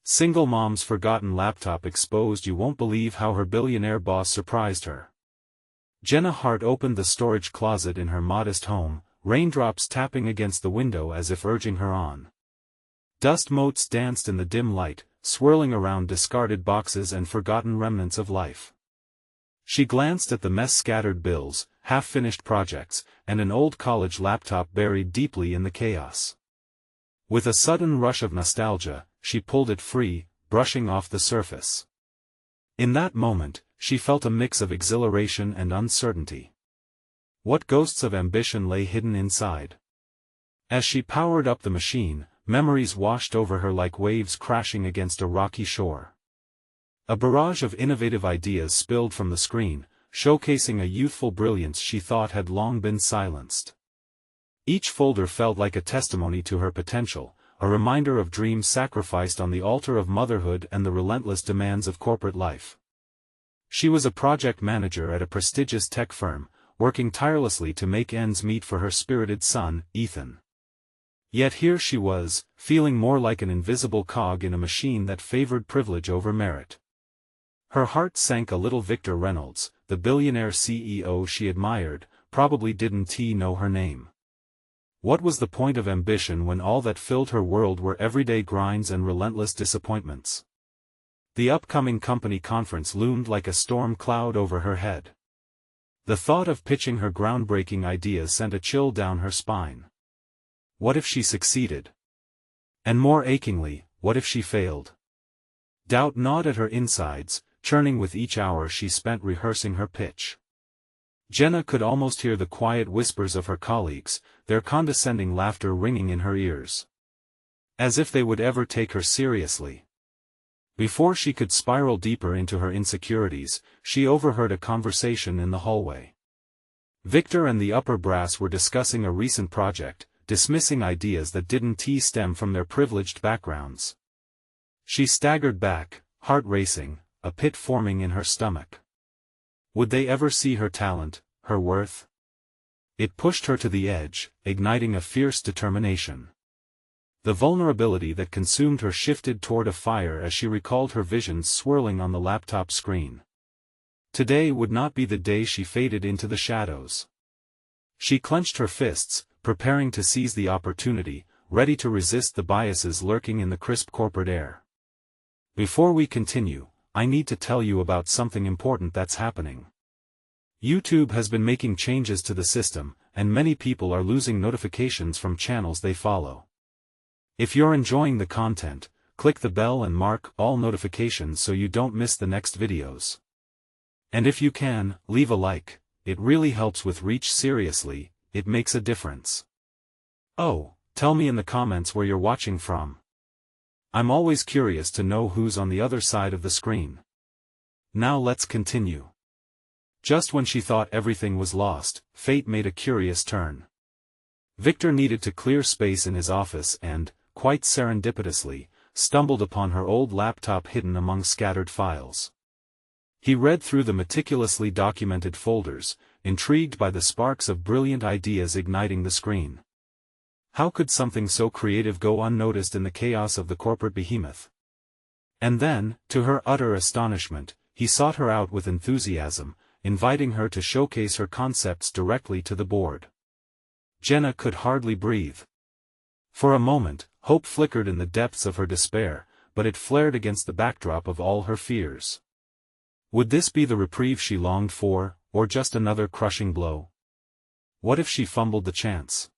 Single mom's forgotten laptop exposed. You won't believe how her billionaire boss surprised her. Jenna Hart opened the storage closet in her modest home, raindrops tapping against the window as if urging her on. Dust motes danced in the dim light, swirling around discarded boxes and forgotten remnants of life. She glanced at the mess-scattered bills, half-finished projects, and an old college laptop buried deeply in the chaos. With a sudden rush of nostalgia, she pulled it free, brushing off the surface. In that moment, she felt a mix of exhilaration and uncertainty. What ghosts of ambition lay hidden inside? As she powered up the machine, memories washed over her like waves crashing against a rocky shore. A barrage of innovative ideas spilled from the screen, showcasing a youthful brilliance she thought had long been silenced. Each folder felt like a testimony to her potential, a reminder of dreams sacrificed on the altar of motherhood and the relentless demands of corporate life. She was a project manager at a prestigious tech firm, working tirelessly to make ends meet for her spirited son, Ethan. Yet here she was, feeling more like an invisible cog in a machine that favored privilege over merit. Her heart sank a little. Victor Reynolds, the billionaire CEO she admired, probably didn't know her name. What was the point of ambition when all that filled her world were everyday grinds and relentless disappointments? The upcoming company conference loomed like a storm cloud over her head. The thought of pitching her groundbreaking ideas sent a chill down her spine. What if she succeeded? And more achingly, what if she failed? Doubt gnawed at her insides, churning with each hour she spent rehearsing her pitch. Jenna could almost hear the quiet whispers of her colleagues, their condescending laughter ringing in her ears. As if they would ever take her seriously. Before she could spiral deeper into her insecurities, she overheard a conversation in the hallway. Victor and the upper brass were discussing a recent project, dismissing ideas that didn't stem from their privileged backgrounds. She staggered back, heart racing, a pit forming in her stomach. Would they ever see her talent, her worth? It pushed her to the edge, igniting a fierce determination. The vulnerability that consumed her shifted toward a fire as she recalled her visions swirling on the laptop screen. Today would not be the day she faded into the shadows. She clenched her fists, preparing to seize the opportunity, ready to resist the biases lurking in the crisp corporate air. Before we continue, I need to tell you about something important that's happening. YouTube has been making changes to the system, and many people are losing notifications from channels they follow. If you're enjoying the content, click the bell and mark all notifications so you don't miss the next videos. And if you can, leave a like, it really helps with reach. Seriously, it makes a difference. Oh, tell me in the comments where you're watching from. I'm always curious to know who's on the other side of the screen. Now let's continue. Just when she thought everything was lost, fate made a curious turn. Victor needed to clear space in his office and, quite serendipitously, stumbled upon her old laptop hidden among scattered files. He read through the meticulously documented folders, intrigued by the sparks of brilliant ideas igniting the screen. How could something so creative go unnoticed in the chaos of the corporate behemoth? And then, to her utter astonishment, he sought her out with enthusiasm, inviting her to showcase her concepts directly to the board. Jenna could hardly breathe. For a moment, hope flickered in the depths of her despair, but it flared against the backdrop of all her fears. Would this be the reprieve she longed for, or just another crushing blow? What if she fumbled the chance?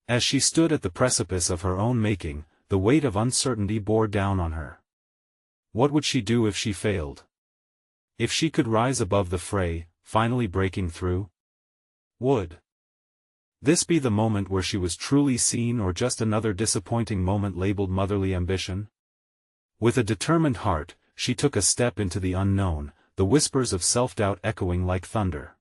As she stood at the precipice of her own making, the weight of uncertainty bore down on her. What would she do if she failed? If she could rise above the fray, finally breaking through? Would this be the moment where she was truly seen, or just another disappointing moment labeled motherly ambition? With a determined heart, she took a step into the unknown, the whispers of self-doubt echoing like thunder.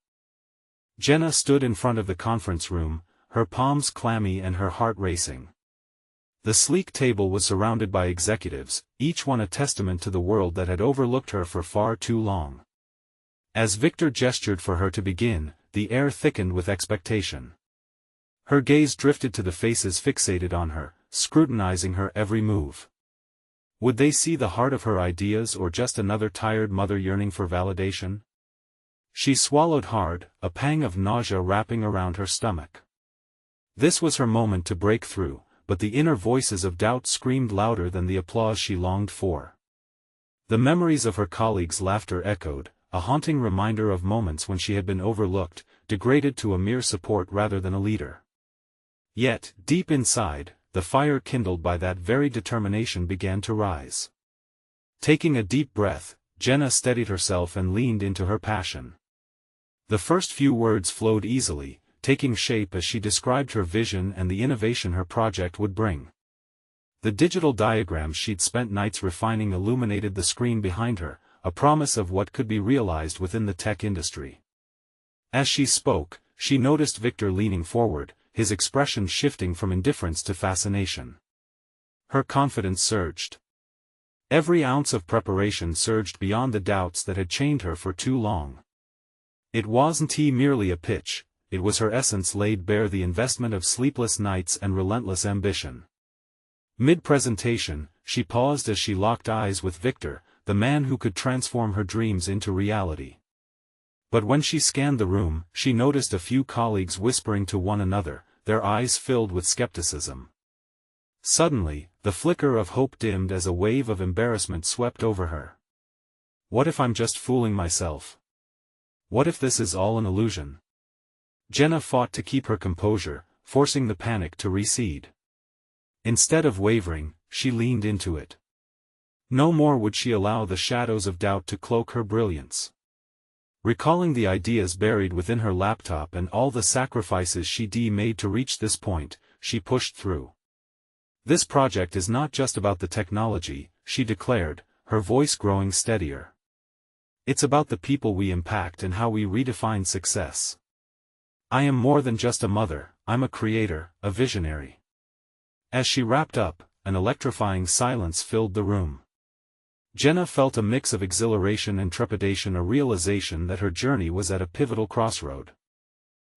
Jenna stood in front of the conference room, her palms clammy and her heart racing. The sleek table was surrounded by executives, each one a testament to the world that had overlooked her for far too long. As Victor gestured for her to begin, the air thickened with expectation. Her gaze drifted to the faces fixated on her, scrutinizing her every move. Would they see the heart of her ideas or just another tired mother yearning for validation? She swallowed hard, a pang of nausea wrapping around her stomach. This was her moment to break through, but the inner voices of doubt screamed louder than the applause she longed for. The memories of her colleagues' laughter echoed, a haunting reminder of moments when she had been overlooked, degraded to a mere support rather than a leader. Yet, deep inside, the fire kindled by that very determination began to rise. Taking a deep breath, Jenna steadied herself and leaned into her passion. The first few words flowed easily, taking shape as she described her vision and the innovation her project would bring. The digital diagrams she'd spent nights refining illuminated the screen behind her, a promise of what could be realized within the tech industry. As she spoke, she noticed Victor leaning forward, his expression shifting from indifference to fascination. Her confidence surged. Every ounce of preparation surged beyond the doubts that had chained her for too long. It wasn't merely a pitch, it was her essence laid bare, the investment of sleepless nights and relentless ambition. Mid-presentation, she paused as she locked eyes with Victor, the man who could transform her dreams into reality. But when she scanned the room, she noticed a few colleagues whispering to one another, their eyes filled with skepticism. Suddenly, the flicker of hope dimmed as a wave of embarrassment swept over her. What if I'm just fooling myself? What if this is all an illusion? Jenna fought to keep her composure, forcing the panic to recede. Instead of wavering, she leaned into it. No more would she allow the shadows of doubt to cloak her brilliance. Recalling the ideas buried within her laptop and all the sacrifices she'd made to reach this point, she pushed through. This project is not just about the technology, she declared, her voice growing steadier. It's about the people we impact and how we redefine success. I am more than just a mother, I'm a creator, a visionary. As she wrapped up, an electrifying silence filled the room. Jenna felt a mix of exhilaration and trepidation, a realization that her journey was at a pivotal crossroad.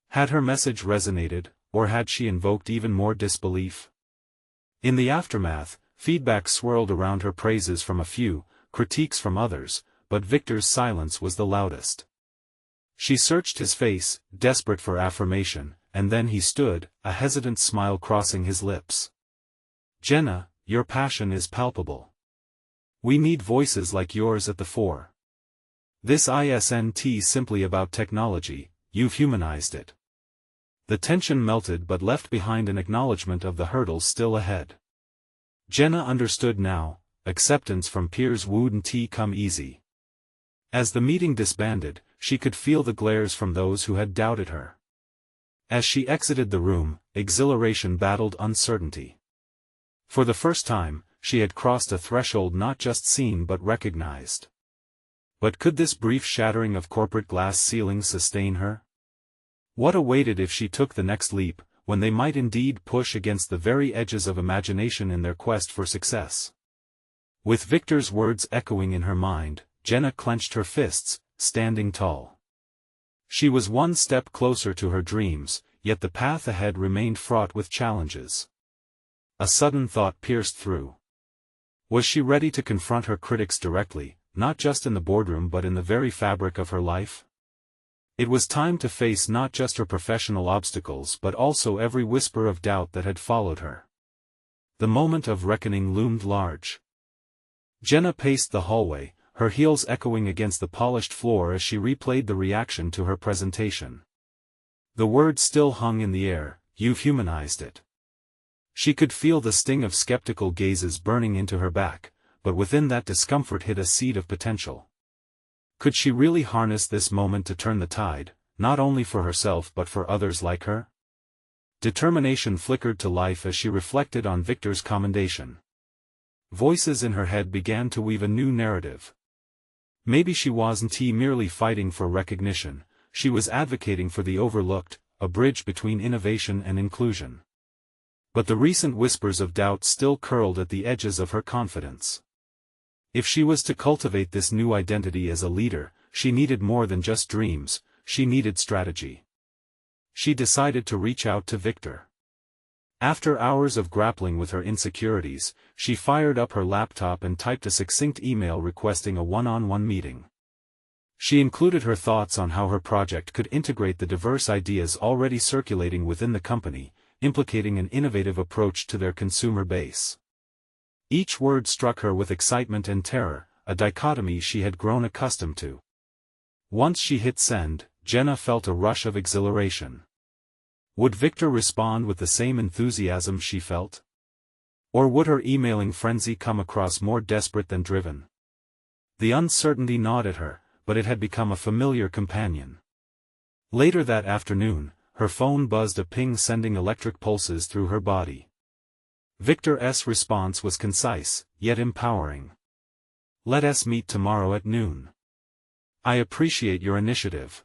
Had her message resonated, or had she invoked even more disbelief? In the aftermath, feedback swirled around her, praises from a few, critiques from others, but Victor's silence was the loudest. She searched his face, desperate for affirmation, and then he stood, a hesitant smile crossing his lips. Jenna, your passion is palpable. We need voices like yours at the fore. This isn't simply about technology, you've humanized it. The tension melted but left behind an acknowledgement of the hurdles still ahead. Jenna understood now, acceptance from peers wouldn't come easy. As the meeting disbanded, she could feel the glares from those who had doubted her. As she exited the room, exhilaration battled uncertainty. For the first time, she had crossed a threshold not just seen but recognized. But could this brief shattering of corporate glass ceilings sustain her? What awaited if she took the next leap, when they might indeed push against the very edges of imagination in their quest for success? With Victor's words echoing in her mind, Jenna clenched her fists, standing tall. She was one step closer to her dreams, yet the path ahead remained fraught with challenges. A sudden thought pierced through. Was she ready to confront her critics directly, not just in the boardroom but in the very fabric of her life? It was time to face not just her professional obstacles but also every whisper of doubt that had followed her. The moment of reckoning loomed large. Jenna paced the hallway, her heels echoing against the polished floor as she replayed the reaction to her presentation. The words still hung in the air, you've humanized it. She could feel the sting of skeptical gazes burning into her back, but within that discomfort hid a seed of potential. Could she really harness this moment to turn the tide, not only for herself but for others like her? Determination flickered to life as she reflected on Victor's commendation. Voices in her head began to weave a new narrative. Maybe she wasn't merely fighting for recognition, she was advocating for the overlooked, a bridge between innovation and inclusion. But the recent whispers of doubt still curled at the edges of her confidence. If she was to cultivate this new identity as a leader, she needed more than just dreams, she needed strategy. She decided to reach out to Victor. After hours of grappling with her insecurities, she fired up her laptop and typed a succinct email requesting a one-on-one meeting. She included her thoughts on how her project could integrate the diverse ideas already circulating within the company, implicating an innovative approach to their consumer base. Each word struck her with excitement and terror, a dichotomy she had grown accustomed to. Once she hit send, Jenna felt a rush of exhilaration. Would Victor respond with the same enthusiasm she felt? Or would her emailing frenzy come across more desperate than driven? The uncertainty gnawed at her, but it had become a familiar companion. Later that afternoon, her phone buzzed, a ping sending electric pulses through her body. Victor's response was concise, yet empowering. "Let us meet tomorrow at noon. I appreciate your initiative."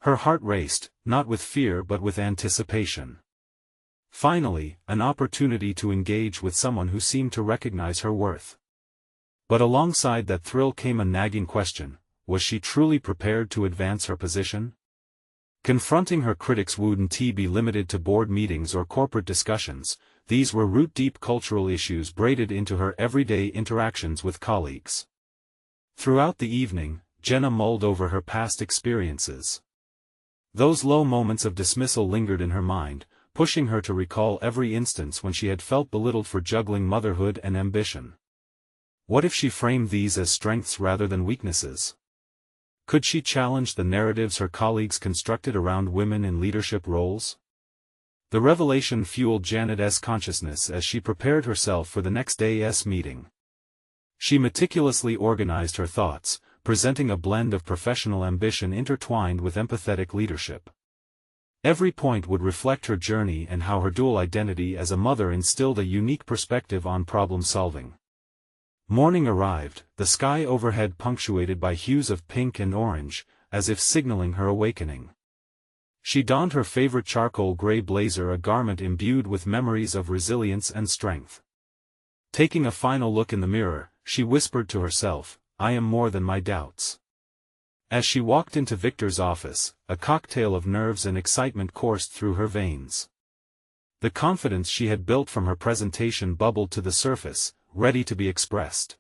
Her heart raced, not with fear but with anticipation. Finally, an opportunity to engage with someone who seemed to recognize her worth. But alongside that thrill came a nagging question: was she truly prepared to advance her position? Confronting her critics wouldn't be limited to board meetings or corporate discussions. These were root-deep cultural issues braided into her everyday interactions with colleagues. Throughout the evening, Jenna mulled over her past experiences. Those low moments of dismissal lingered in her mind, pushing her to recall every instance when she had felt belittled for juggling motherhood and ambition. What if she framed these as strengths rather than weaknesses? Could she challenge the narratives her colleagues constructed around women in leadership roles? The revelation fueled Janet's consciousness as she prepared herself for the next day's meeting. She meticulously organized her thoughts, presenting a blend of professional ambition intertwined with empathetic leadership. Every point would reflect her journey and how her dual identity as a mother instilled a unique perspective on problem-solving. Morning arrived, the sky overhead punctuated by hues of pink and orange, as if signaling her awakening. She donned her favorite charcoal gray blazer, a garment imbued with memories of resilience and strength. Taking a final look in the mirror, she whispered to herself, "I am more than my doubts." As she walked into Victor's office, a cocktail of nerves and excitement coursed through her veins. The confidence she had built from her presentation bubbled to the surface, ready to be expressed.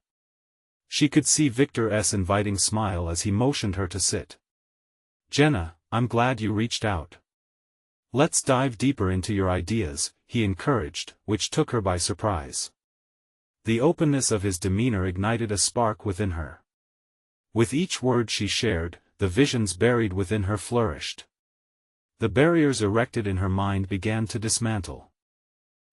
She could see Victor's inviting smile as he motioned her to sit. "Jenna, I'm glad you reached out. Let's dive deeper into your ideas," he encouraged, which took her by surprise. The openness of his demeanor ignited a spark within her. With each word she shared, the visions buried within her flourished. The barriers erected in her mind began to dismantle.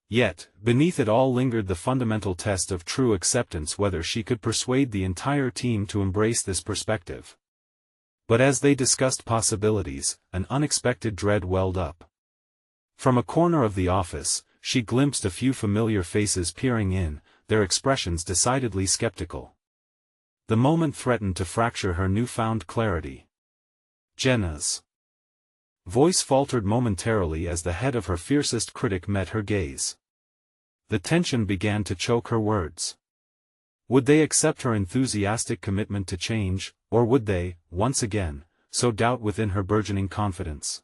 Yet, beneath it all lingered the fundamental test of true acceptance: whether she could persuade the entire team to embrace this perspective. But as they discussed possibilities, an unexpected dread welled up. From a corner of the office, she glimpsed a few familiar faces peering in, their expressions decidedly skeptical. The moment threatened to fracture her newfound clarity. Jenna's voice faltered momentarily as the head of her fiercest critic met her gaze. The tension began to choke her words. Would they accept her enthusiastic commitment to change, or would they, once again, sow doubt within her burgeoning confidence?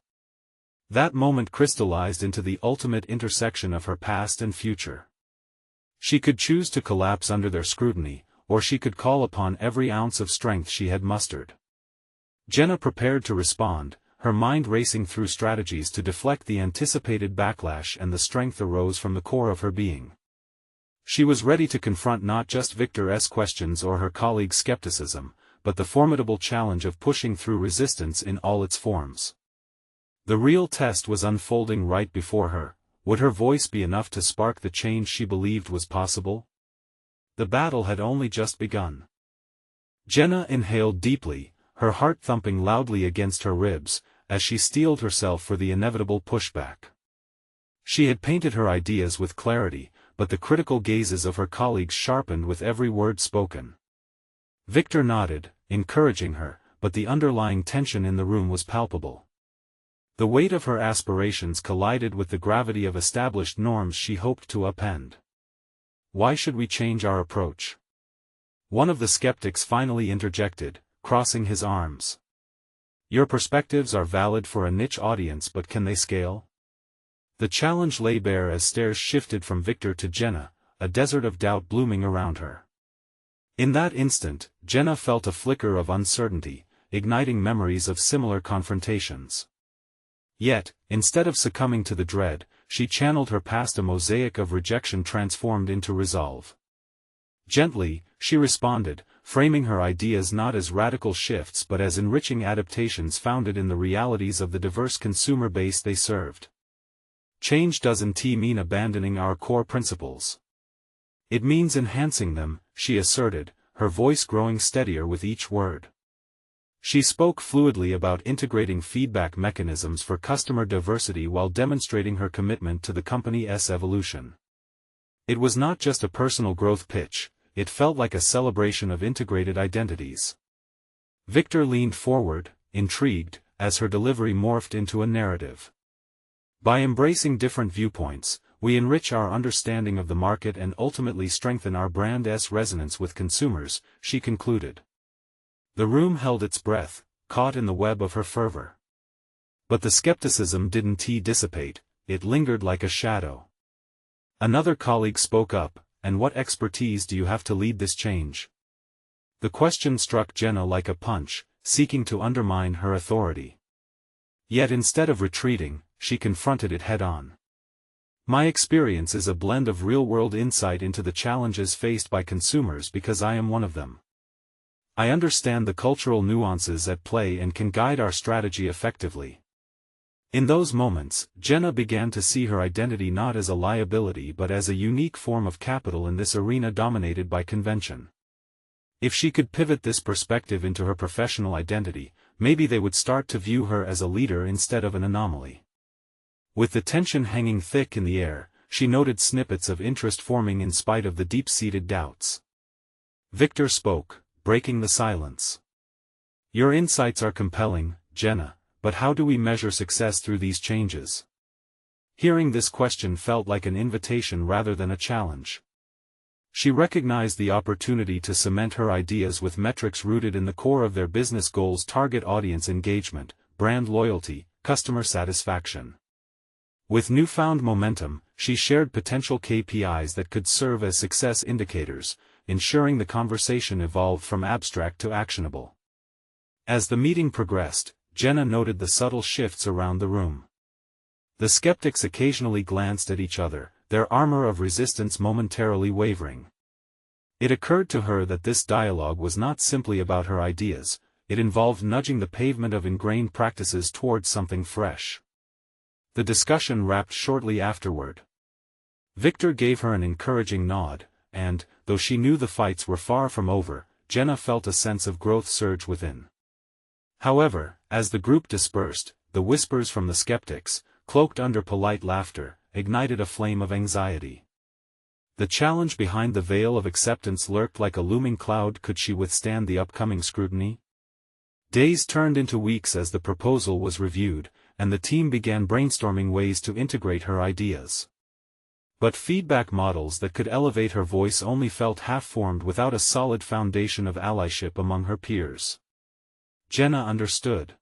That moment crystallized into the ultimate intersection of her past and future. She could choose to collapse under their scrutiny, or she could call upon every ounce of strength she had mustered. Jenna prepared to respond, her mind racing through strategies to deflect the anticipated backlash, and the strength arose from the core of her being. She was ready to confront not just Victor's questions or her colleagues' skepticism, but the formidable challenge of pushing through resistance in all its forms. The real test was unfolding right before her. Would her voice be enough to spark the change she believed was possible? The battle had only just begun. Jenna inhaled deeply, her heart thumping loudly against her ribs, as she steeled herself for the inevitable pushback. She had painted her ideas with clarity, but the critical gazes of her colleagues sharpened with every word spoken. Victor nodded, encouraging her, but the underlying tension in the room was palpable. The weight of her aspirations collided with the gravity of established norms she hoped to upend. "Why should we change our approach?" one of the skeptics finally interjected, crossing his arms. "Your perspectives are valid for a niche audience, but can they scale?" The challenge lay bare as stares shifted from Victor to Jenna, a desert of doubt blooming around her. In that instant, Jenna felt a flicker of uncertainty, igniting memories of similar confrontations. Yet, instead of succumbing to the dread, she channeled her past, a mosaic of rejection transformed into resolve. Gently, she responded, framing her ideas not as radical shifts but as enriching adaptations founded in the realities of the diverse consumer base they served. Change doesn't mean abandoning our core principles. It means enhancing them, she asserted, her voice growing steadier with each word. She spoke fluidly about integrating feedback mechanisms for customer diversity while demonstrating her commitment to the company's evolution. It was not just a personal growth pitch, it felt like a celebration of integrated identities. Victor leaned forward, intrigued, as her delivery morphed into a narrative. By embracing different viewpoints, we enrich our understanding of the market and ultimately strengthen our brand's resonance with consumers, she concluded. The room held its breath, caught in the web of her fervor. But the skepticism didn't dissipate, it lingered like a shadow. Another colleague spoke up, "And what expertise do you have to lead this change?" The question struck Jenna like a punch, seeking to undermine her authority. Yet instead of retreating, she confronted it head-on. "My experience is a blend of real-world insight into the challenges faced by consumers because I am one of them. I understand the cultural nuances at play and can guide our strategy effectively." In those moments, Jenna began to see her identity not as a liability but as a unique form of capital in this arena dominated by convention. If she could pivot this perspective into her professional identity, maybe they would start to view her as a leader instead of an anomaly. With the tension hanging thick in the air, she noted snippets of interest forming in spite of the deep-seated doubts. Victor spoke, breaking the silence. "Your insights are compelling, Jenna, but how do we measure success through these changes?" Hearing this question felt like an invitation rather than a challenge. She recognized the opportunity to cement her ideas with metrics rooted in the core of their business goals: target audience engagement, brand loyalty, customer satisfaction. With newfound momentum, she shared potential KPIs that could serve as success indicators, ensuring the conversation evolved from abstract to actionable. As the meeting progressed, Jenna noted the subtle shifts around the room. The skeptics occasionally glanced at each other, their armor of resistance momentarily wavering. It occurred to her that this dialogue was not simply about her ideas, it involved nudging the pavement of ingrained practices towards something fresh. The discussion wrapped shortly afterward. Victor gave her an encouraging nod, and, though she knew the fights were far from over, Jenna felt a sense of growth surge within. However, as the group dispersed, the whispers from the skeptics, cloaked under polite laughter, ignited a flame of anxiety. The challenge behind the veil of acceptance lurked like a looming cloud. Could she withstand the upcoming scrutiny? Days turned into weeks as the proposal was reviewed, and the team began brainstorming ways to integrate her ideas. But feedback models that could elevate her voice only felt half-formed without a solid foundation of allyship among her peers. Jenna understood.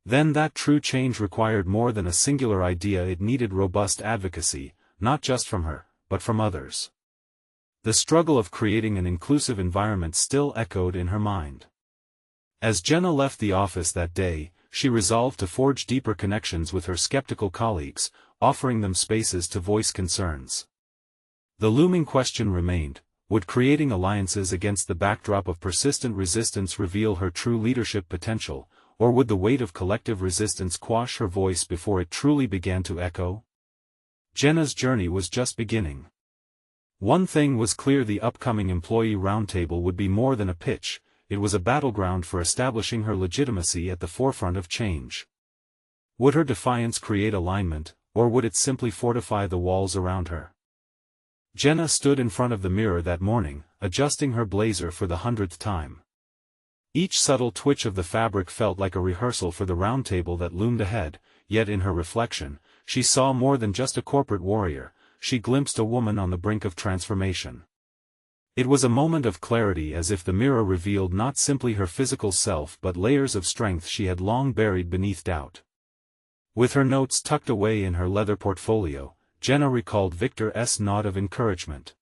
Then that true change required more than a singular idea. It needed robust advocacy, not just from her, but from others. The struggle of creating an inclusive environment still echoed in her mind. As Jenna left the office that day, she resolved to forge deeper connections with her skeptical colleagues, offering them spaces to voice concerns. The looming question remained: would creating alliances against the backdrop of persistent resistance reveal her true leadership potential, or would the weight of collective resistance quash her voice before it truly began to echo? Jenna's journey was just beginning. One thing was clear: the upcoming employee roundtable would be more than a pitch, it was a battleground for establishing her legitimacy at the forefront of change. Would her defiance create alignment, or would it simply fortify the walls around her? Jenna stood in front of the mirror that morning, adjusting her blazer for the 100th time. Each subtle twitch of the fabric felt like a rehearsal for the roundtable that loomed ahead, yet in her reflection, she saw more than just a corporate warrior, she glimpsed a woman on the brink of transformation. It was a moment of clarity, as if the mirror revealed not simply her physical self but layers of strength she had long buried beneath doubt. With her notes tucked away in her leather portfolio, Jenna recalled Victor's nod of encouragement.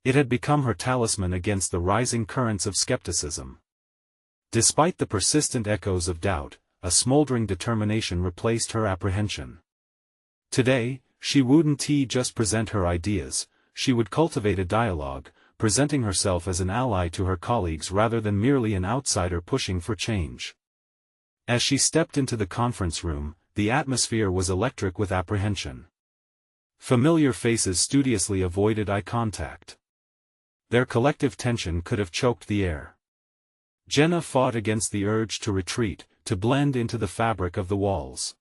It had become her talisman against the rising currents of skepticism. Despite the persistent echoes of doubt, a smoldering determination replaced her apprehension. Today, she wouldn't just present her ideas, she would cultivate a dialogue, presenting herself as an ally to her colleagues rather than merely an outsider pushing for change. As she stepped into the conference room, the atmosphere was electric with apprehension. Familiar faces studiously avoided eye contact. Their collective tension could have choked the air. Jenna fought against the urge to retreat, to blend into the fabric of the walls.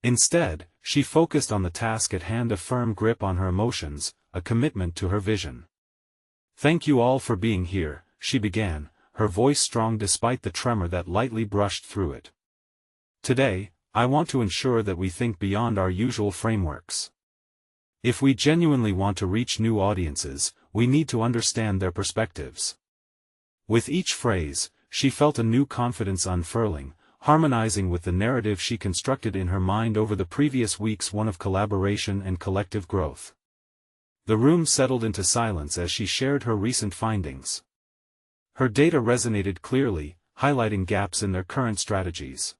Instead, she focused on the task at hand, a firm grip on her emotions, a commitment to her vision. "Thank you all for being here," she began, her voice strong despite the tremor that lightly brushed through it. "Today, I want to ensure that we think beyond our usual frameworks. If we genuinely want to reach new audiences, we need to understand their perspectives." With each phrase, she felt a new confidence unfurling, harmonizing with the narrative she constructed in her mind over the previous weeks, one of collaboration and collective growth. The room settled into silence as she shared her recent findings. Her data resonated clearly, highlighting gaps in their current strategies.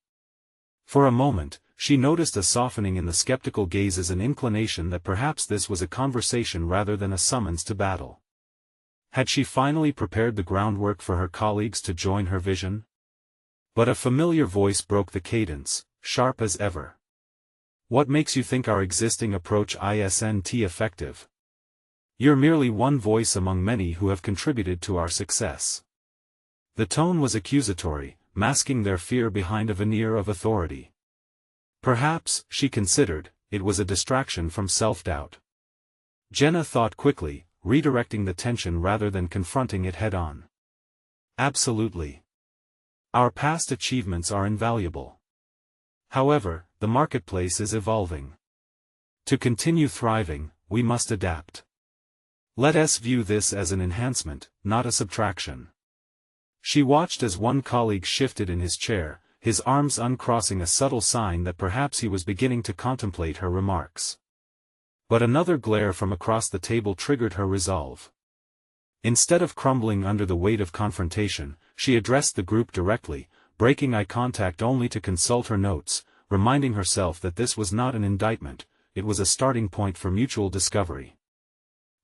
For a moment, she noticed a softening in the skeptical gazes, an inclination that perhaps this was a conversation rather than a summons to battle. Had she finally prepared the groundwork for her colleagues to join her vision? But a familiar voice broke the cadence, sharp as ever. "What makes you think our existing approach isn't effective? You're merely one voice among many who have contributed to our success." The tone was accusatory, masking their fear behind a veneer of authority. Perhaps, she considered, it was a distraction from self-doubt. Jenna thought quickly, redirecting the tension rather than confronting it head-on. "Absolutely. Our past achievements are invaluable. However, the marketplace is evolving. To continue thriving, we must adapt. Let us view this as an enhancement, not a subtraction." She watched as one colleague shifted in his chair, his arms uncrossing, a subtle sign that perhaps he was beginning to contemplate her remarks. But another glare from across the table triggered her resolve. Instead of crumbling under the weight of confrontation, she addressed the group directly, breaking eye contact only to consult her notes, reminding herself that this was not an indictment, it was a starting point for mutual discovery.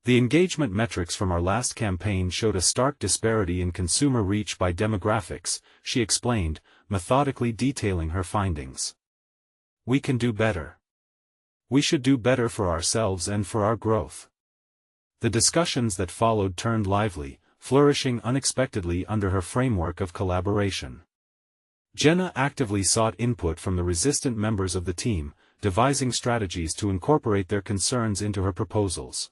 "The engagement metrics from our last campaign showed a stark disparity in consumer reach by demographics," she explained, methodically detailing her findings. "We can do better. We should do better for ourselves and for our growth." The discussions that followed turned lively, flourishing unexpectedly under her framework of collaboration. Jenna actively sought input from the resistant members of the team, devising strategies to incorporate their concerns into her proposals.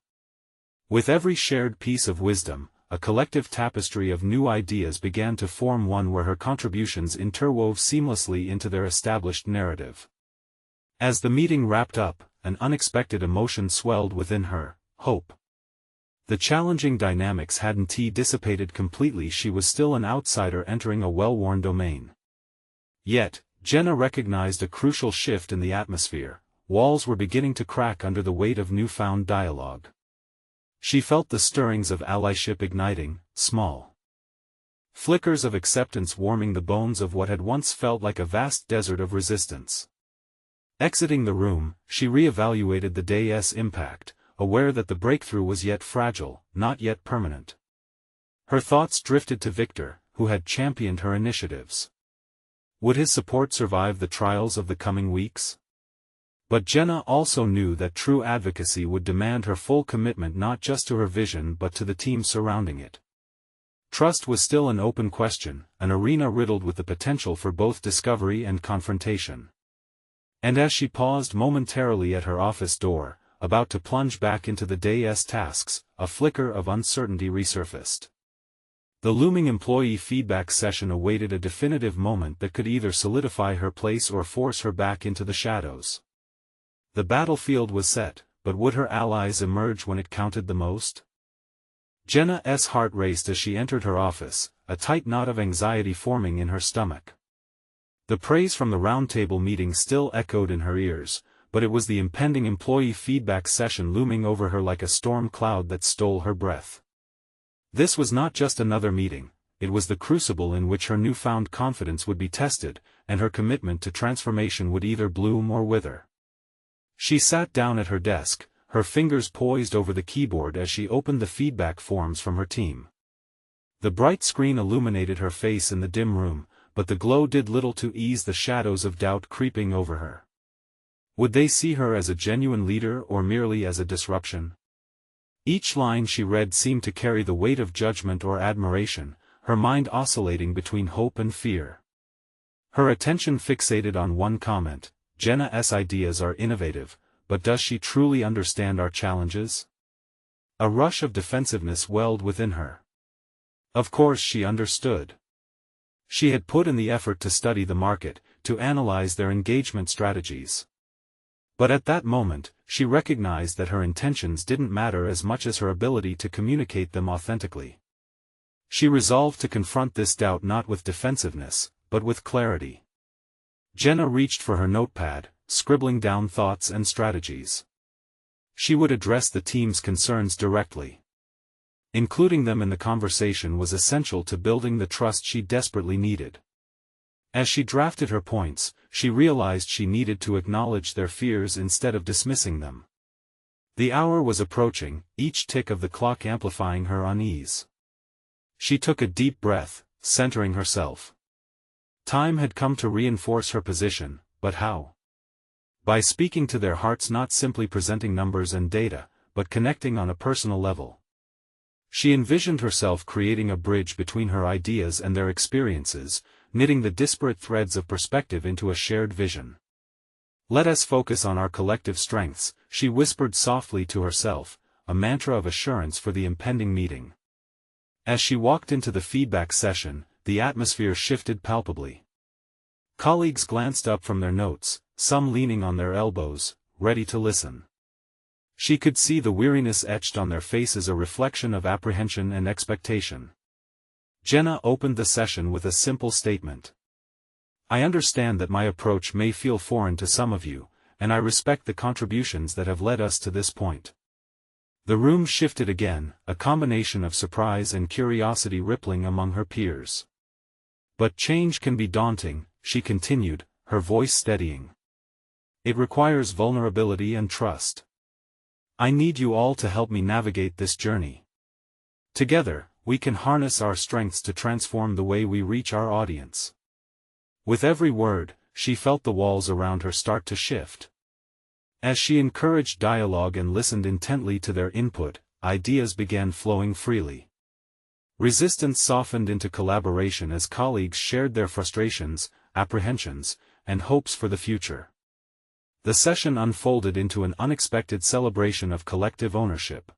With every shared piece of wisdom, a collective tapestry of new ideas began to form, one where her contributions interwove seamlessly into their established narrative. As the meeting wrapped up, an unexpected emotion swelled within her: hope. The challenging dynamics hadn't dissipated completely. She was still an outsider entering a well-worn domain. Yet, Jenna recognized a crucial shift in the atmosphere. Walls were beginning to crack under the weight of newfound dialogue. She felt the stirrings of allyship igniting, small flickers of acceptance warming the bones of what had once felt like a vast desert of resistance. Exiting the room, she re-evaluated the day's impact, aware that the breakthrough was yet fragile, not yet permanent. Her thoughts drifted to Victor, who had championed her initiatives. Would his support survive the trials of the coming weeks? But Jenna also knew that true advocacy would demand her full commitment, not just to her vision but to the team surrounding it. Trust was still an open question, an arena riddled with the potential for both discovery and confrontation. And as she paused momentarily at her office door, about to plunge back into the day's tasks, a flicker of uncertainty resurfaced. The looming employee feedback session awaited a definitive moment that could either solidify her place or force her back into the shadows. The battlefield was set, but would her allies emerge when it counted the most? Jenna's heart raced as she entered her office, a tight knot of anxiety forming in her stomach. The praise from the roundtable meeting still echoed in her ears, but it was the impending employee feedback session looming over her like a storm cloud that stole her breath. This was not just another meeting, it was the crucible in which her newfound confidence would be tested, and her commitment to transformation would either bloom or wither. She sat down at her desk, her fingers poised over the keyboard as she opened the feedback forms from her team. The bright screen illuminated her face in the dim room, but the glow did little to ease the shadows of doubt creeping over her. Would they see her as a genuine leader or merely as a disruption? Each line she read seemed to carry the weight of judgment or admiration, her mind oscillating between hope and fear. Her attention fixated on one comment: Jenna's ideas are innovative, but does she truly understand our challenges? A rush of defensiveness welled within her. Of course she understood. She had put in the effort to study the market, to analyze their engagement strategies. But at that moment, she recognized that her intentions didn't matter as much as her ability to communicate them authentically. She resolved to confront this doubt not with defensiveness, but with clarity. Jenna reached for her notepad, scribbling down thoughts and strategies. She would address the team's concerns directly. Including them in the conversation was essential to building the trust she desperately needed. As she drafted her points, she realized she needed to acknowledge their fears instead of dismissing them. The hour was approaching, each tick of the clock amplifying her unease. She took a deep breath, centering herself. Time had come to reinforce her position, but how? By speaking to their hearts, not simply presenting numbers and data, but connecting on a personal level. She envisioned herself creating a bridge between her ideas and their experiences, knitting the disparate threads of perspective into a shared vision. Let us focus on our collective strengths, she whispered softly to herself, a mantra of assurance for the impending meeting. As she walked into the feedback session, the atmosphere shifted palpably. Colleagues glanced up from their notes, some leaning on their elbows, ready to listen. She could see the weariness etched on their faces, a reflection of apprehension and expectation. Jenna opened the session with a simple statement. I understand that my approach may feel foreign to some of you, and I respect the contributions that have led us to this point. The room shifted again, a combination of surprise and curiosity rippling among her peers. But change can be daunting, she continued, her voice steadying. It requires vulnerability and trust. I need you all to help me navigate this journey. Together, we can harness our strengths to transform the way we reach our audience. With every word, she felt the walls around her start to shift. As she encouraged dialogue and listened intently to their input, ideas began flowing freely. Resistance softened into collaboration as colleagues shared their frustrations, apprehensions, and hopes for the future. The session unfolded into an unexpected celebration of collective ownership.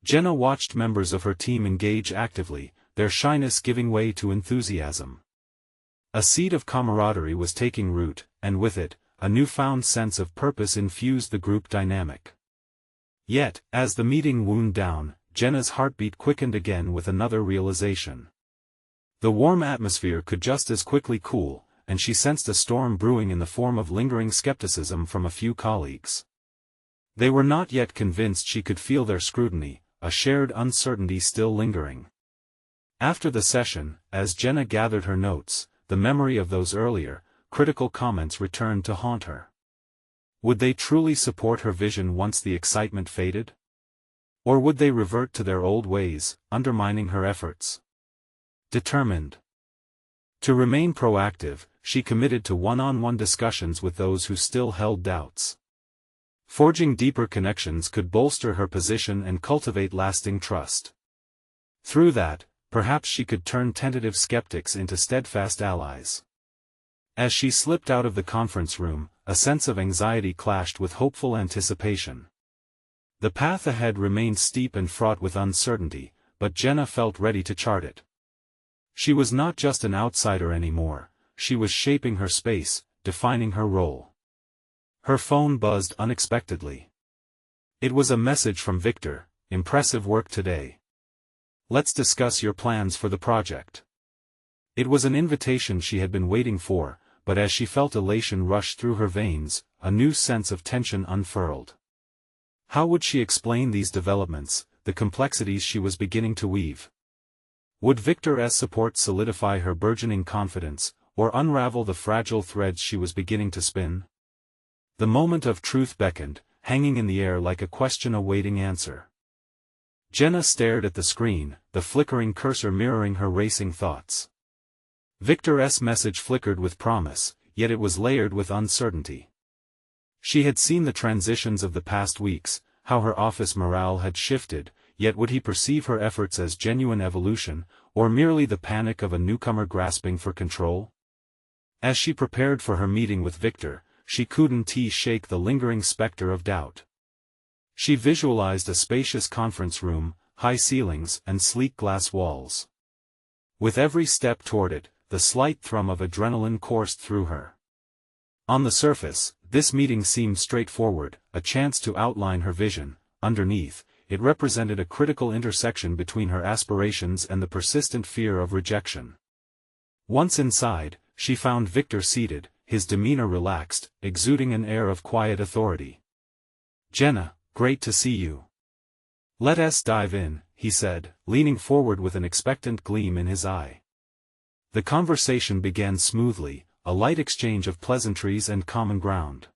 Jenna watched members of her team engage actively, their shyness giving way to enthusiasm. A seed of camaraderie was taking root, and with it, a newfound sense of purpose infused the group dynamic. Yet, as the meeting wound down, Jenna's heartbeat quickened again with another realization. The warm atmosphere could just as quickly cool, and she sensed a storm brewing in the form of lingering skepticism from a few colleagues. They were not yet convinced. She could feel their scrutiny, a shared uncertainty still lingering. After the session, as Jenna gathered her notes, the memory of those earlier, critical comments returned to haunt her. Would they truly support her vision once the excitement faded? Or would they revert to their old ways, undermining her efforts? Determined to remain proactive, she committed to one-on-one discussions with those who still held doubts. Forging deeper connections could bolster her position and cultivate lasting trust. Through that, perhaps she could turn tentative skeptics into steadfast allies. As she slipped out of the conference room, a sense of anxiety clashed with hopeful anticipation. The path ahead remained steep and fraught with uncertainty, but Jenna felt ready to chart it. She was not just an outsider anymore, she was shaping her space, defining her role. Her phone buzzed unexpectedly. It was a message from Victor. Impressive work today. Let's discuss your plans for the project. It was an invitation she had been waiting for, but as she felt elation rush through her veins, a new sense of tension unfurled. How would she explain these developments, the complexities she was beginning to weave? Would Victor's support solidify her burgeoning confidence, or unravel the fragile threads she was beginning to spin? The moment of truth beckoned, hanging in the air like a question awaiting answer. Jenna stared at the screen, the flickering cursor mirroring her racing thoughts. Victor's message flickered with promise, yet it was layered with uncertainty. She had seen the transitions of the past weeks, how her office morale had shifted, yet would he perceive her efforts as genuine evolution, or merely the panic of a newcomer grasping for control? As she prepared for her meeting with Victor, she couldn't shake the lingering specter of doubt. She visualized a spacious conference room, high ceilings and sleek glass walls. With every step toward it, the slight thrum of adrenaline coursed through her. On the surface, this meeting seemed straightforward, a chance to outline her vision. Underneath, it represented a critical intersection between her aspirations and the persistent fear of rejection. Once inside, she found Victor seated, his demeanor relaxed, exuding an air of quiet authority. "Jenna, great to see you. Let's dive in," he said, leaning forward with an expectant gleam in his eye. The conversation began smoothly, a light exchange of pleasantries and common ground.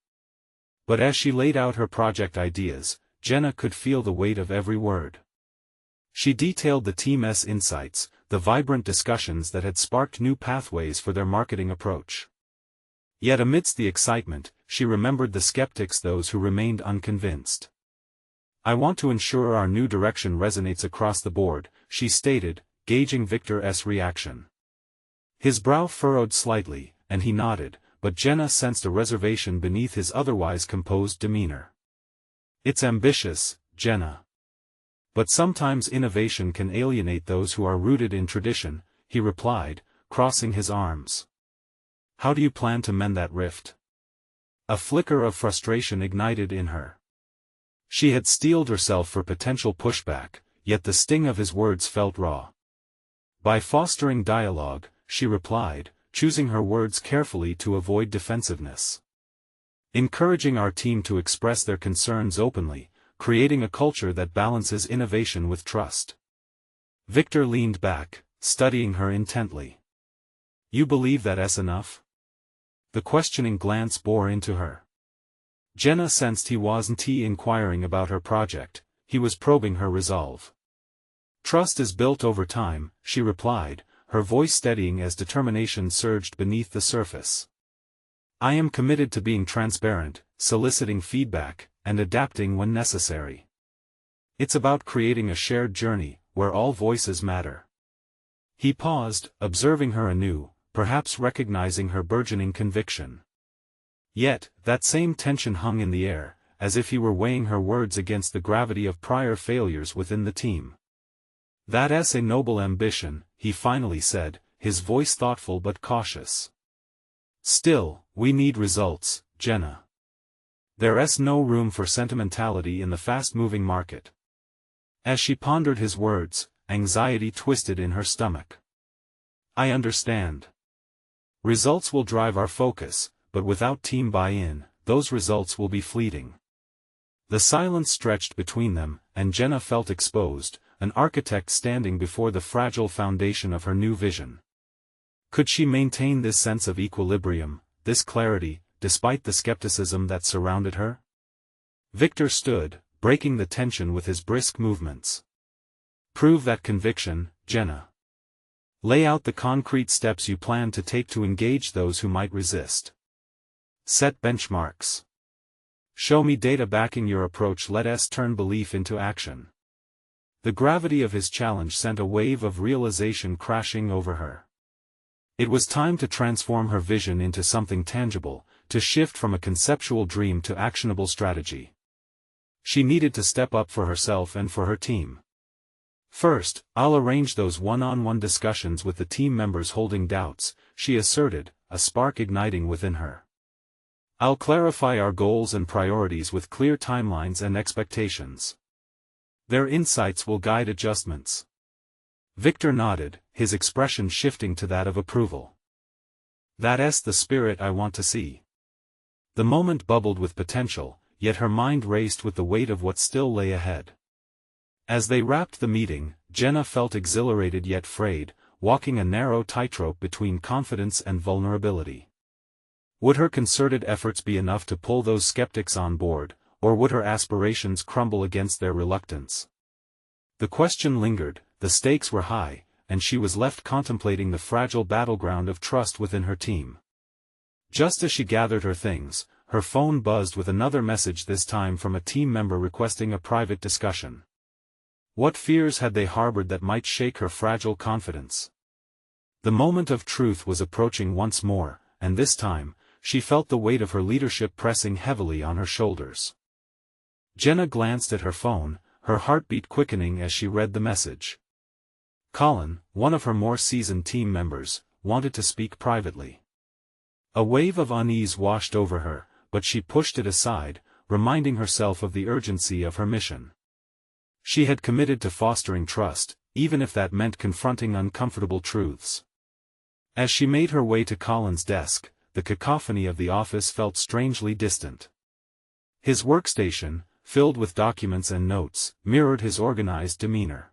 But as she laid out her project ideas, Jenna could feel the weight of every word. She detailed the team's insights, the vibrant discussions that had sparked new pathways for their marketing approach. Yet amidst the excitement, she remembered the skeptics, those who remained unconvinced. "I want to ensure our new direction resonates across the board," she stated, gauging Victor's reaction. His brow furrowed slightly, and he nodded, but Jenna sensed a reservation beneath his otherwise composed demeanor. "It's ambitious, Jenna. But sometimes innovation can alienate those who are rooted in tradition," he replied, crossing his arms. "How do you plan to mend that rift?" A flicker of frustration ignited in her. She had steeled herself for potential pushback, yet the sting of his words felt raw. "By fostering dialogue," she replied, choosing her words carefully to avoid defensiveness. "Encouraging our team to express their concerns openly, creating a culture that balances innovation with trust." Victor leaned back, studying her intently. "You believe that's enough?" The questioning glance bore into her. Jenna sensed he wasn't inquiring about her project, he was probing her resolve. "Trust is built over time," she replied, her voice steadying as determination surged beneath the surface. "I am committed to being transparent, soliciting feedback, and adapting when necessary. It's about creating a shared journey, where all voices matter." He paused, observing her anew, perhaps recognizing her burgeoning conviction. Yet, that same tension hung in the air, as if he were weighing her words against the gravity of prior failures within the team. "That's a noble ambition," he finally said, his voice thoughtful but cautious. "Still, we need results, Jenna. There's no room for sentimentality in the fast-moving market." As she pondered his words, anxiety twisted in her stomach. "I understand. Results will drive our focus, but without team buy-in, those results will be fleeting." The silence stretched between them, and Jenna felt exposed, an architect standing before the fragile foundation of her new vision. Could she maintain this sense of equilibrium, this clarity, despite the skepticism that surrounded her? Victor stood, breaking the tension with his brisk movements. "Prove that conviction, Jenna. Lay out the concrete steps you plan to take to engage those who might resist. Set benchmarks. Show me data backing your approach. Let's turn belief into action." The gravity of his challenge sent a wave of realization crashing over her. It was time to transform her vision into something tangible, to shift from a conceptual dream to actionable strategy. She needed to step up for herself and for her team. "First, I'll arrange those one-on-one discussions with the team members holding doubts," she asserted, a spark igniting within her. "I'll clarify our goals and priorities with clear timelines and expectations. Their insights will guide adjustments." Victor nodded, his expression shifting to that of approval. That's the spirit I want to see. The moment bubbled with potential, yet her mind raced with the weight of what still lay ahead. As they wrapped the meeting, Jenna felt exhilarated yet frayed, walking a narrow tightrope between confidence and vulnerability. Would her concerted efforts be enough to pull those skeptics on board, or would her aspirations crumble against their reluctance? The question lingered, the stakes were high, and she was left contemplating the fragile battleground of trust within her team. Just as she gathered her things, her phone buzzed with another message, this time from a team member requesting a private discussion. What fears had they harbored that might shake her fragile confidence? The moment of truth was approaching once more, and this time, she felt the weight of her leadership pressing heavily on her shoulders. Jenna glanced at her phone, her heartbeat quickening as she read the message. Colin, one of her more seasoned team members, wanted to speak privately. A wave of unease washed over her, but she pushed it aside, reminding herself of the urgency of her mission. She had committed to fostering trust, even if that meant confronting uncomfortable truths. As she made her way to Colin's desk, the cacophony of the office felt strangely distant. His workstation, filled with documents and notes, mirrored his organized demeanor.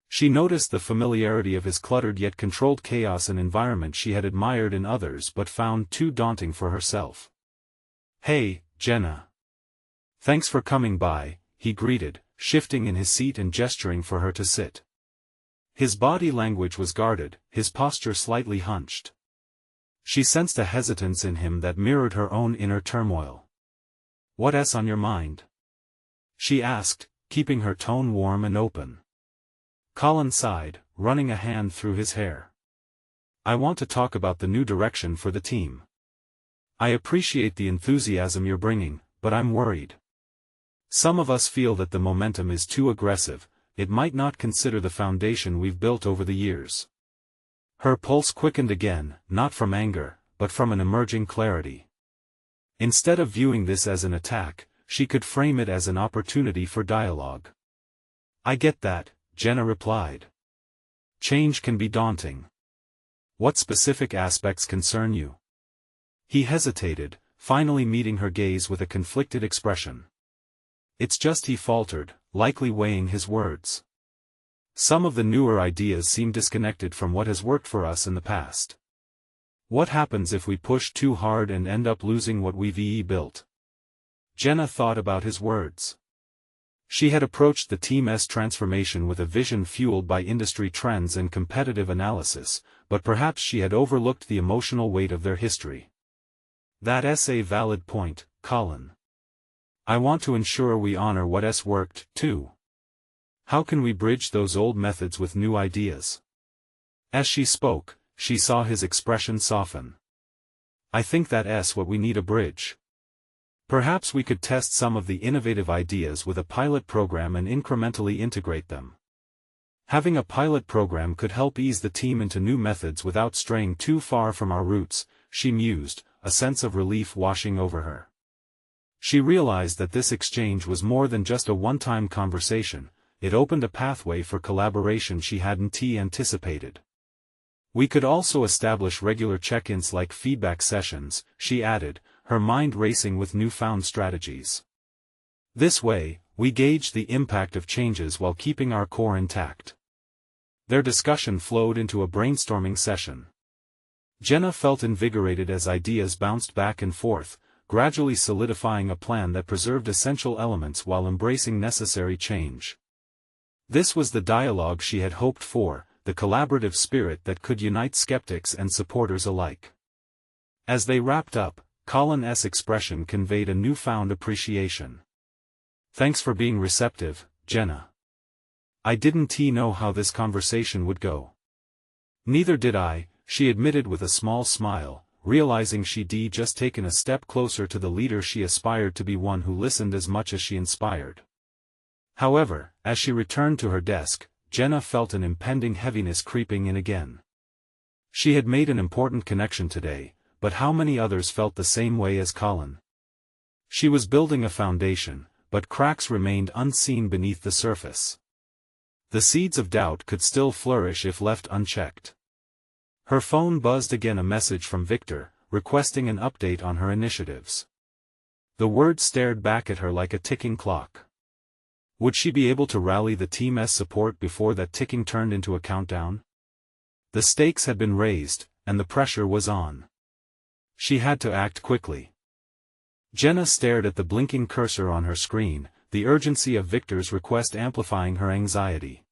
She noticed the familiarity of his cluttered yet controlled chaos, an environment she had admired in others but found too daunting for herself. "Hey, Jenna. Thanks for coming by," he greeted, shifting in his seat and gesturing for her to sit. His body language was guarded, his posture slightly hunched. She sensed a hesitance in him that mirrored her own inner turmoil. "What's on your mind?" she asked, keeping her tone warm and open. Colin sighed, running a hand through his hair. "I want to talk about the new direction for the team. I appreciate the enthusiasm you're bringing, but I'm worried. Some of us feel that the momentum is too aggressive, it might not consider the foundation we've built over the years." Her pulse quickened again, not from anger, but from an emerging clarity. Instead of viewing this as an attack, she could frame it as an opportunity for dialogue. "I get that," Jenna replied. "Change can be daunting. What specific aspects concern you?" He hesitated, finally meeting her gaze with a conflicted expression. "It's just," he faltered, likely weighing his words. "Some of the newer ideas seem disconnected from what has worked for us in the past. What happens if we push too hard and end up losing what we've built?" Jenna thought about his words. She had approached the team's transformation with a vision fueled by industry trends and competitive analysis, but perhaps she had overlooked the emotional weight of their history. "That's a valid point, Colin. I want to ensure we honor what's worked, too. How can we bridge those old methods with new ideas?" As she spoke, she saw his expression soften. "I think that's what we need, a bridge. Perhaps we could test some of the innovative ideas with a pilot program and incrementally integrate them. Having a pilot program could help ease the team into new methods without straying too far from our roots," she mused, a sense of relief washing over her. She realized that this exchange was more than just a one-time conversation, it opened a pathway for collaboration she hadn't anticipated. "We could also establish regular check-ins like feedback sessions," she added, her mind racing with newfound strategies. "This way, we gauge the impact of changes while keeping our core intact." Their discussion flowed into a brainstorming session. Jenna felt invigorated as ideas bounced back and forth, gradually solidifying a plan that preserved essential elements while embracing necessary change. This was the dialogue she had hoped for, the collaborative spirit that could unite skeptics and supporters alike. As they wrapped up, Colin's expression conveyed a newfound appreciation. "Thanks for being receptive, Jenna. I didn't know how this conversation would go." "Neither did I," she admitted with a small smile, realizing she'd just taken a step closer to the leader she aspired to be, one who listened as much as she inspired. However, as she returned to her desk, Jenna felt an impending heaviness creeping in again. She had made an important connection today, but how many others felt the same way as Colin? She was building a foundation, but cracks remained unseen beneath the surface. The seeds of doubt could still flourish if left unchecked. Her phone buzzed again, a message from Victor, requesting an update on her initiatives. The words stared back at her like a ticking clock. Would she be able to rally the team's support before that ticking turned into a countdown? The stakes had been raised, and the pressure was on. She had to act quickly. Jenna stared at the blinking cursor on her screen, the urgency of Victor's request amplifying her anxiety.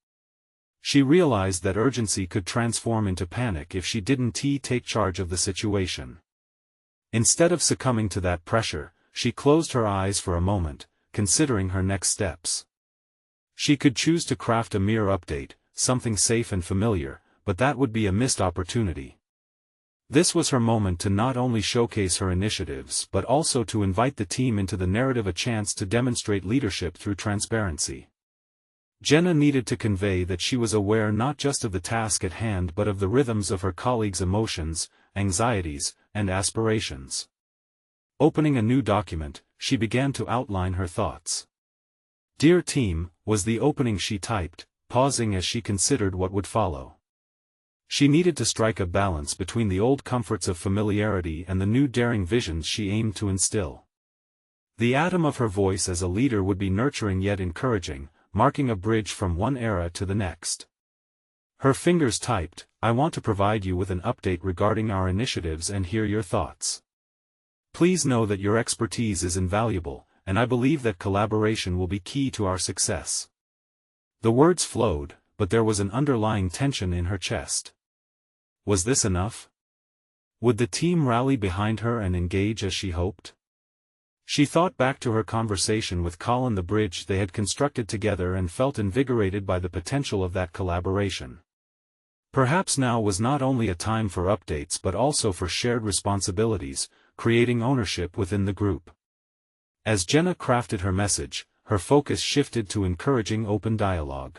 She realized that urgency could transform into panic if she didn't take charge of the situation. Instead of succumbing to that pressure, she closed her eyes for a moment, considering her next steps. She could choose to craft a mere update, something safe and familiar, but that would be a missed opportunity. This was her moment to not only showcase her initiatives but also to invite the team into the narrative, a chance to demonstrate leadership through transparency. Jenna needed to convey that she was aware not just of the task at hand but of the rhythms of her colleagues' emotions, anxieties, and aspirations. Opening a new document, she began to outline her thoughts. "Dear team," was the opening she typed, pausing as she considered what would follow. She needed to strike a balance between the old comforts of familiarity and the new daring visions she aimed to instill. The atom of her voice as a leader would be nurturing yet encouraging, marking a bridge from one era to the next. Her fingers typed, "I want to provide you with an update regarding our initiatives and hear your thoughts. Please know that your expertise is invaluable, and I believe that collaboration will be key to our success." The words flowed, but there was an underlying tension in her chest. Was this enough? Would the team rally behind her and engage as she hoped? She thought back to her conversation with Colin, the bridge they had constructed together, and felt invigorated by the potential of that collaboration. Perhaps now was not only a time for updates but also for shared responsibilities, creating ownership within the group. As Jenna crafted her message, her focus shifted to encouraging open dialogue.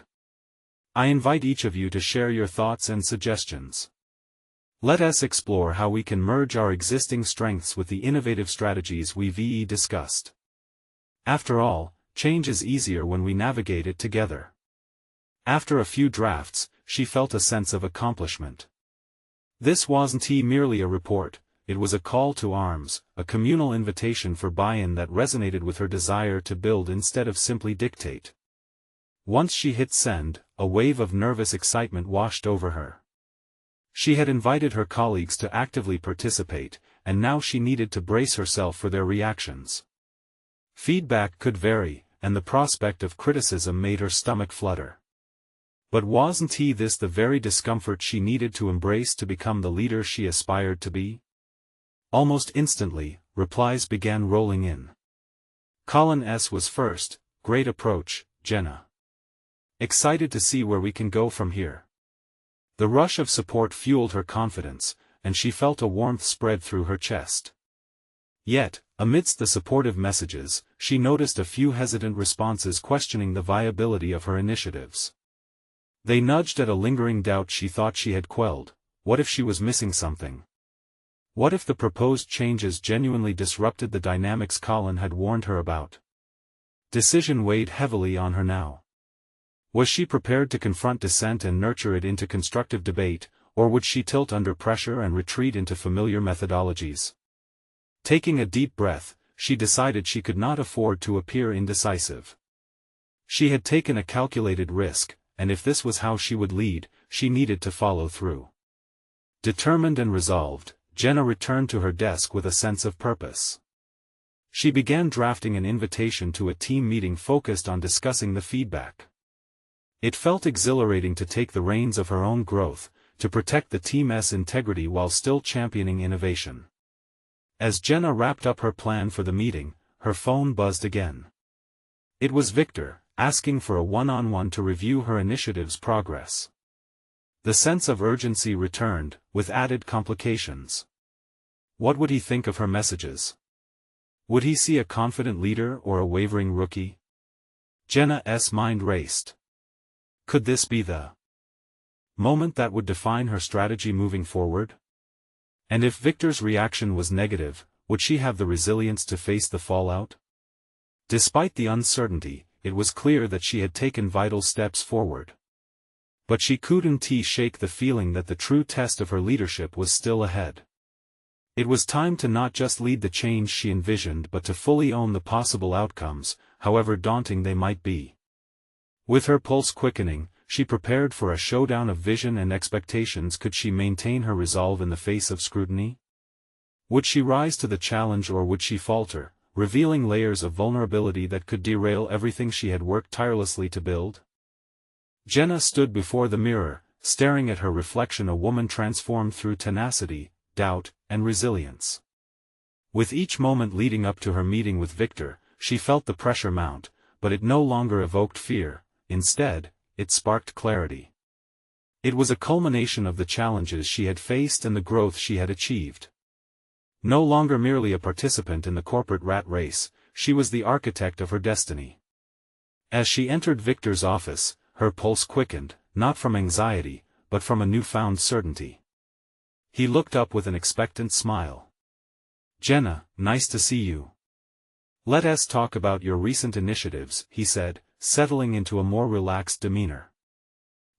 "I invite each of you to share your thoughts and suggestions. Let us explore how we can merge our existing strengths with the innovative strategies we've discussed. After all, change is easier when we navigate it together." After a few drafts, she felt a sense of accomplishment. This wasn't merely a report, it was a call to arms, a communal invitation for buy-in that resonated with her desire to build instead of simply dictate. Once she hit send, a wave of nervous excitement washed over her. She had invited her colleagues to actively participate, and now she needed to brace herself for their reactions. Feedback could vary, and the prospect of criticism made her stomach flutter. But wasn't this the very discomfort she needed to embrace to become the leader she aspired to be? Almost instantly, replies began rolling in. Colin S. was first. "Great approach, Jenna. Excited to see where we can go from here." The rush of support fueled her confidence, and she felt a warmth spread through her chest. Yet, amidst the supportive messages, she noticed a few hesitant responses questioning the viability of her initiatives. They nudged at a lingering doubt she thought she had quelled. What if she was missing something? What if the proposed changes genuinely disrupted the dynamics Colin had warned her about? Decision weighed heavily on her now. Was she prepared to confront dissent and nurture it into constructive debate, or would she tilt under pressure and retreat into familiar methodologies? Taking a deep breath, she decided she could not afford to appear indecisive. She had taken a calculated risk, and if this was how she would lead, she needed to follow through. Determined and resolved, Jenna returned to her desk with a sense of purpose. She began drafting an invitation to a team meeting focused on discussing the feedback. It felt exhilarating to take the reins of her own growth, to protect the team's integrity while still championing innovation. As Jenna wrapped up her plan for the meeting, her phone buzzed again. It was Victor, asking for a one-on-one to review her initiative's progress. The sense of urgency returned, with added complications. What would he think of her messages? Would he see a confident leader or a wavering rookie? Jenna's mind raced. Could this be the moment that would define her strategy moving forward? And if Victor's reaction was negative, would she have the resilience to face the fallout? Despite the uncertainty, it was clear that she had taken vital steps forward. But she couldn't shake the feeling that the true test of her leadership was still ahead. It was time to not just lead the change she envisioned but to fully own the possible outcomes, however daunting they might be. With her pulse quickening, she prepared for a showdown of vision and expectations. Could she maintain her resolve in the face of scrutiny? Would she rise to the challenge, or would she falter, revealing layers of vulnerability that could derail everything she had worked tirelessly to build? Jenna stood before the mirror, staring at her reflection, a woman transformed through tenacity, doubt, and resilience. With each moment leading up to her meeting with Victor, she felt the pressure mount, but it no longer evoked fear. Instead, it sparked clarity. It was a culmination of the challenges she had faced and the growth she had achieved. No longer merely a participant in the corporate rat race, she was the architect of her destiny. As she entered Victor's office, her pulse quickened, not from anxiety, but from a newfound certainty. He looked up with an expectant smile. "Jenna, nice to see you. Let us talk about your recent initiatives," he said, settling into a more relaxed demeanor.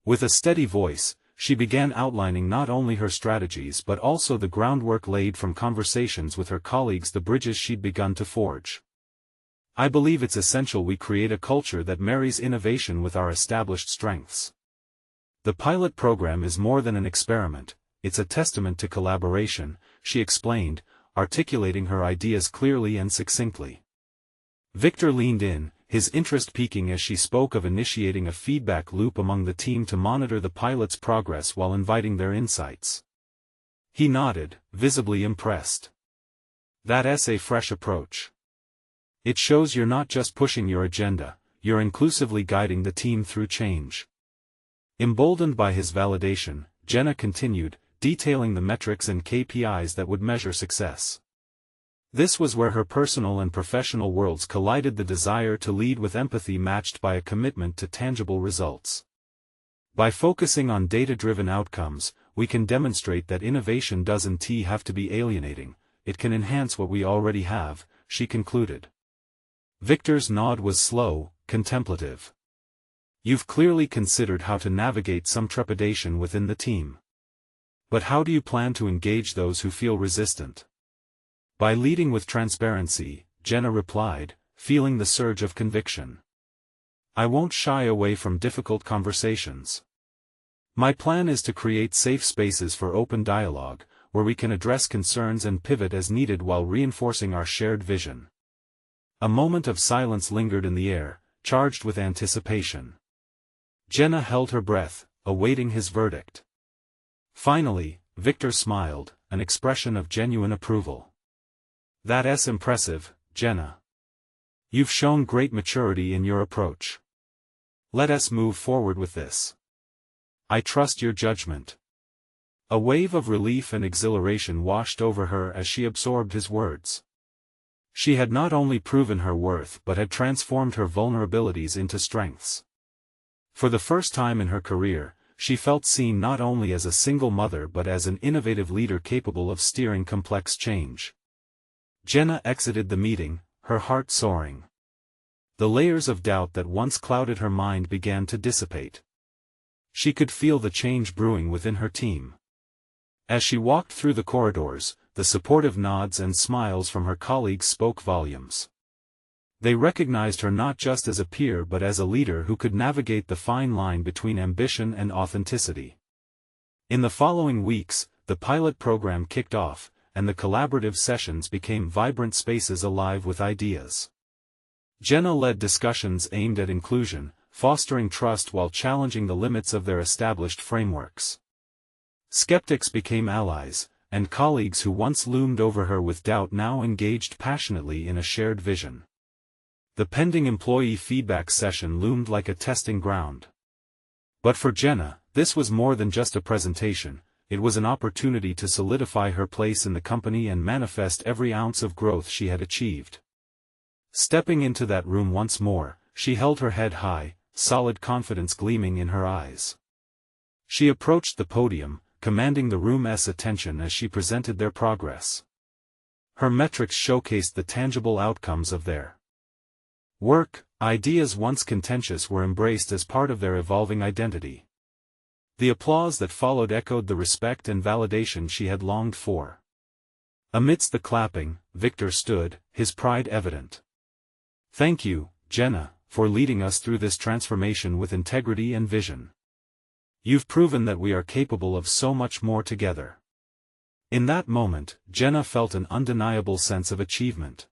With a steady voice, she began outlining not only her strategies but also the groundwork laid from conversations with her colleagues, the bridges she'd begun to forge. "I believe it's essential we create a culture that marries innovation with our established strengths. The pilot program is more than an experiment, it's a testament to collaboration," she explained, articulating her ideas clearly and succinctly. Victor leaned in, his interest peaking as she spoke of initiating a feedback loop among the team to monitor the pilot's progress while inviting their insights. He nodded, visibly impressed. "That's a fresh approach. It shows you're not just pushing your agenda, you're inclusively guiding the team through change." Emboldened by his validation, Jenna continued, detailing the metrics and KPIs that would measure success. This was where her personal and professional worlds collided, the desire to lead with empathy matched by a commitment to tangible results. "By focusing on data-driven outcomes, we can demonstrate that innovation doesn't have to be alienating, it can enhance what we already have," she concluded. Victor's nod was slow, contemplative. "You've clearly considered how to navigate some trepidation within the team. But how do you plan to engage those who feel resistant?" "By leading with transparency," Jenna replied, feeling the surge of conviction. "I won't shy away from difficult conversations. My plan is to create safe spaces for open dialogue, where we can address concerns and pivot as needed while reinforcing our shared vision." A moment of silence lingered in the air, charged with anticipation. Jenna held her breath, awaiting his verdict. Finally, Victor smiled, an expression of genuine approval. "That's impressive, Jenna. You've shown great maturity in your approach. Let us move forward with this. I trust your judgment." A wave of relief and exhilaration washed over her as she absorbed his words. She had not only proven her worth but had transformed her vulnerabilities into strengths. For the first time in her career, she felt seen not only as a single mother but as an innovative leader capable of steering complex change. Jenna exited the meeting, her heart soaring. The layers of doubt that once clouded her mind began to dissipate. She could feel the change brewing within her team. As she walked through the corridors, the supportive nods and smiles from her colleagues spoke volumes. They recognized her not just as a peer but as a leader who could navigate the fine line between ambition and authenticity. In the following weeks, the pilot program kicked off, and the collaborative sessions became vibrant spaces alive with ideas. Jenna led discussions aimed at inclusion, fostering trust while challenging the limits of their established frameworks. Skeptics became allies, and colleagues who once loomed over her with doubt now engaged passionately in a shared vision. The pending employee feedback session loomed like a testing ground. But for Jenna, this was more than just a presentation, it was an opportunity to solidify her place in the company and manifest every ounce of growth she had achieved. Stepping into that room once more, she held her head high, solid confidence gleaming in her eyes. She approached the podium, commanding the room's attention as she presented their progress. Her metrics showcased the tangible outcomes of their work. Ideas once contentious were embraced as part of their evolving identity. The applause that followed echoed the respect and validation she had longed for. Amidst the clapping, Victor stood, his pride evident. "Thank you, Jenna, for leading us through this transformation with integrity and vision. You've proven that we are capable of so much more together." In that moment, Jenna felt an undeniable sense of achievement.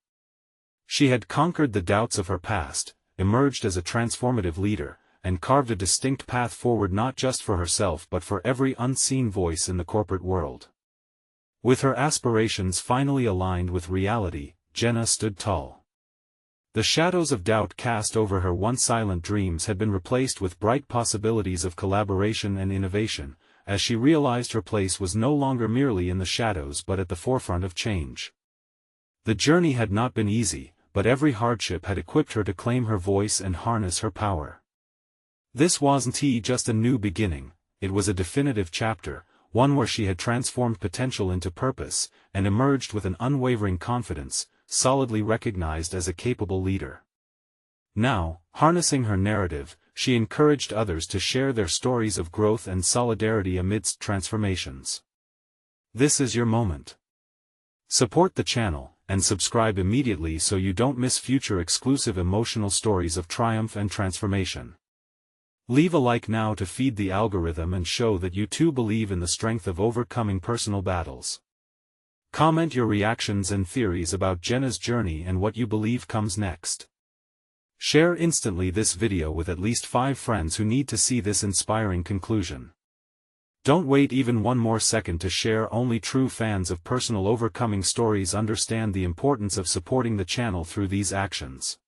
She had conquered the doubts of her past, emerged as a transformative leader, and carved a distinct path forward not just for herself but for every unseen voice in the corporate world. With her aspirations finally aligned with reality, Jenna stood tall. The shadows of doubt cast over her once silent dreams had been replaced with bright possibilities of collaboration and innovation, as she realized her place was no longer merely in the shadows but at the forefront of change. The journey had not been easy, but every hardship had equipped her to claim her voice and harness her power. This wasn't just a new beginning, it was a definitive chapter, one where she had transformed potential into purpose, and emerged with an unwavering confidence, solidly recognized as a capable leader. Now, harnessing her narrative, she encouraged others to share their stories of growth and solidarity amidst transformations. This is your moment. Support the channel, and subscribe immediately so you don't miss future exclusive emotional stories of triumph and transformation. Leave a like now to feed the algorithm and show that you too believe in the strength of overcoming personal battles. Comment your reactions and theories about Jenna's journey and what you believe comes next. Share instantly this video with at least 5 friends who need to see this inspiring conclusion. Don't wait even one more second to share. Only true fans of personal overcoming stories understand the importance of supporting the channel through these actions.